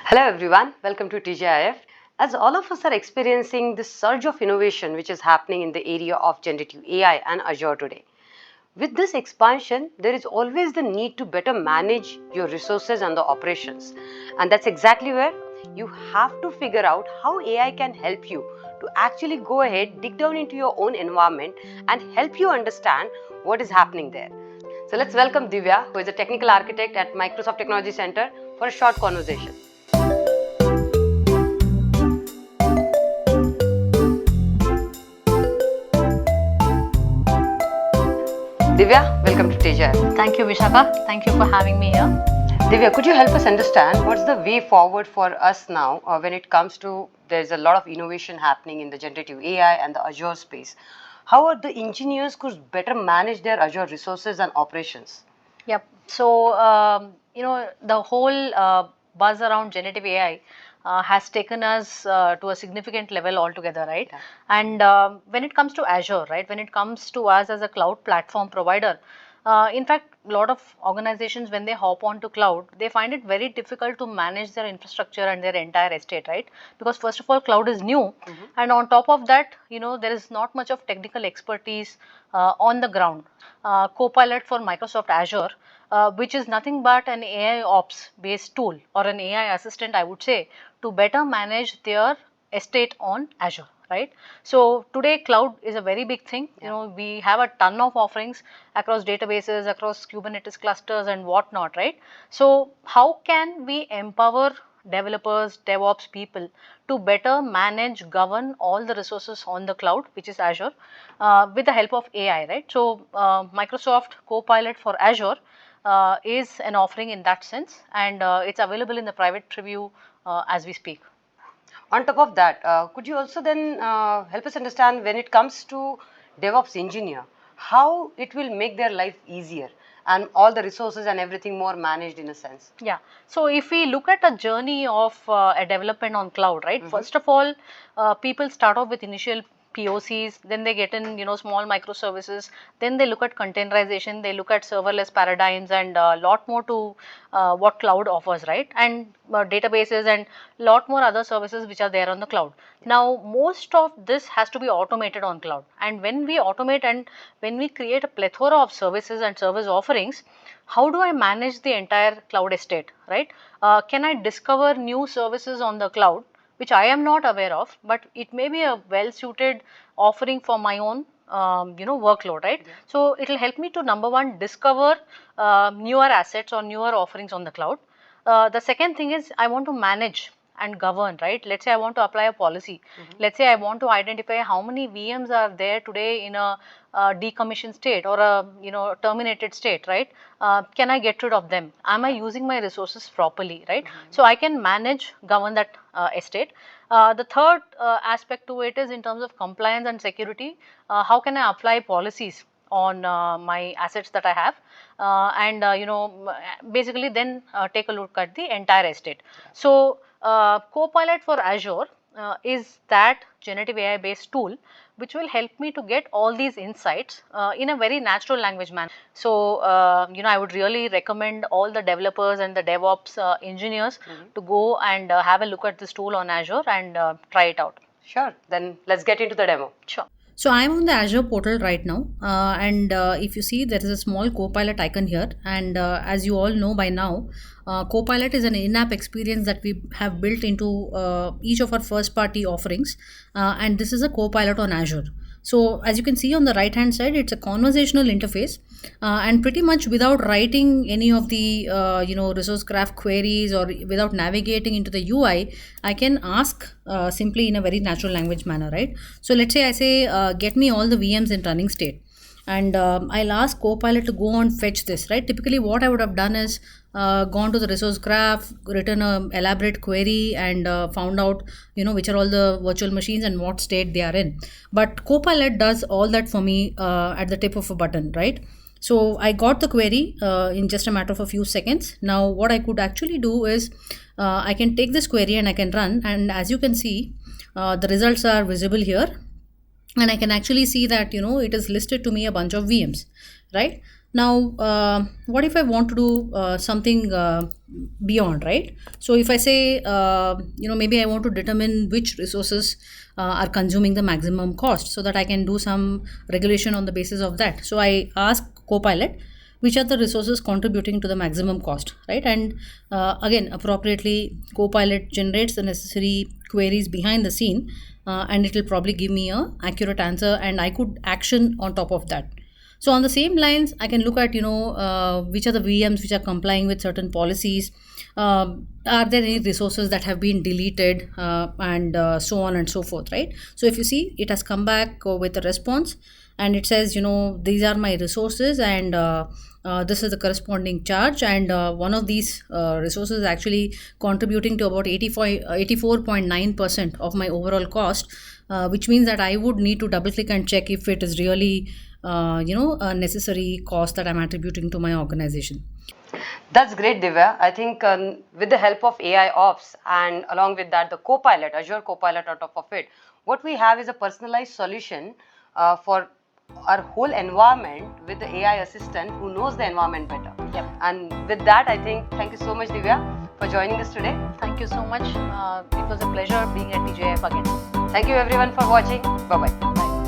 Hello everyone, welcome to TGIF. As all of us are experiencing this surge of innovation which is happening in the area of generative AI and Azure today. With this expansion, there is always the need to better manage your resources and the operations. And that's exactly where you have to figure out how AI can help you to actually go ahead, dig down into your own environment and help you understand what is happening there. So let's welcome Divya, who is a technical architect at Microsoft Technology Center, for a short conversation. Divya, welcome to TGIF. Thank you, Vishaka. Thank you for having me here. Divya, could you help us understand what's the way forward for us now when it comes to there's a lot of innovation happening in the generative AI and the Azure space? How are the engineers could better manage their Azure resources and operations? Yep. So, the whole buzz around generative AI has taken us to a significant level altogether, right? Yeah. And when it comes to Azure, right, when it comes to us as a cloud platform provider, in fact, a lot of organizations, when they hop onto cloud, they find it very difficult to manage their infrastructure and their entire estate, right? Because first of all, cloud is new, and on top of that, there is not much of technical expertise on the ground. Copilot for Microsoft Azure, which is nothing but an AIOps based tool or an AI assistant, I would say, to better manage their estate on Azure, right? So today cloud is a very big thing. We have a ton of offerings across databases, across Kubernetes clusters and whatnot, right? So how can we empower developers, DevOps people to better manage, govern all the resources on the cloud, which is Azure, with the help of AI, right? So Microsoft Copilot for Azure is an offering in that sense, and it's available in the private preview as we speak. On top of that, could you also then help us understand when it comes to DevOps engineer, how it will make their life easier and all the resources and everything more managed in a sense? Yeah. So if we look at a journey of a development on cloud, right? First of all, people start off with initial POCs, then they get in, small microservices, then they look at containerization, they look at serverless paradigms and a lot more to what cloud offers, right? And databases and lot more other services which are there on the cloud. Now, most of this has to be automated on cloud. And when we automate and when we create a plethora of services and service offerings, how do I manage the entire cloud estate, right? Can I discover new services on the cloud which I am not aware of, but it may be a well suited offering for my own workload, right? Yeah. So it will help me to, number one, discover newer assets or newer offerings on the cloud. The second thing is I want to manage and govern, right? Let's say I want to apply a policy. Let's say I want to identify how many VMs are there today in a decommissioned state or a terminated state, right? Can I get rid of them? Am I using my resources properly, right? So I can manage, govern that estate. The third aspect to it is in terms of compliance and security. How can I apply policies on my assets that I have, basically then take a look at the entire estate. So Copilot for Azure is that generative AI based tool which will help me to get all these insights in a very natural language manner. So I would really recommend all the developers and the DevOps engineers to go and have a look at this tool on Azure and try it out. Sure, then let's get into the demo. Sure. So I'm on the Azure portal right now, and if you see, there is a small Copilot icon here, and as you all know by now, Copilot is an in-app experience that we have built into each of our first-party offerings, and this is a Copilot on Azure. So as you can see on the right hand side, it's a conversational interface, and pretty much without writing any of the resource graph queries or without navigating into the UI, I can ask simply in a very natural language manner, right? So let's say I say get me all the VMs in running state, and I'll ask Copilot to go and fetch this, right? Typically what I would have done is gone to the resource graph, written an elaborate query and found out which are all the virtual machines and what state they are in. But Copilot does all that for me at the tip of a button, right? So I got the query in just a matter of a few seconds. Now what I could actually do is I can take this query and I can run, and as you can see the results are visible here, and I can actually see that it is listed to me a bunch of VMs, right? Now, what if I want to do something beyond, right? So if I say, maybe I want to determine which resources are consuming the maximum cost, so that I can do some regulation on the basis of that. So I ask Copilot which are the resources contributing to the maximum cost, right? And again, appropriately, Copilot generates the necessary queries behind the scene, and it will probably give me a accurate answer, and I could action on top of that. So on the same lines, I can look at which are the VMs which are complying with certain policies. Are there any resources that have been deleted, and so on and so forth, right? So if you see, it has come back with a response, and it says, these are my resources, and this is the corresponding charge, and one of these resources is actually contributing to about 84.9% of my overall cost, which means that I would need to double click and check if it is really a necessary cost that I'm attributing to my organization. That's great, Divya. I think with the help of AIOps and along with that, the Copilot, Azure Copilot on top of it, what we have is a personalized solution for our whole environment with the AI assistant who knows the environment better. Yep. And with that, I think, thank you so much, Divya, for joining us today. Thank you so much. It was a pleasure being at TGIF again. Thank you everyone for watching. Bye-bye. Bye.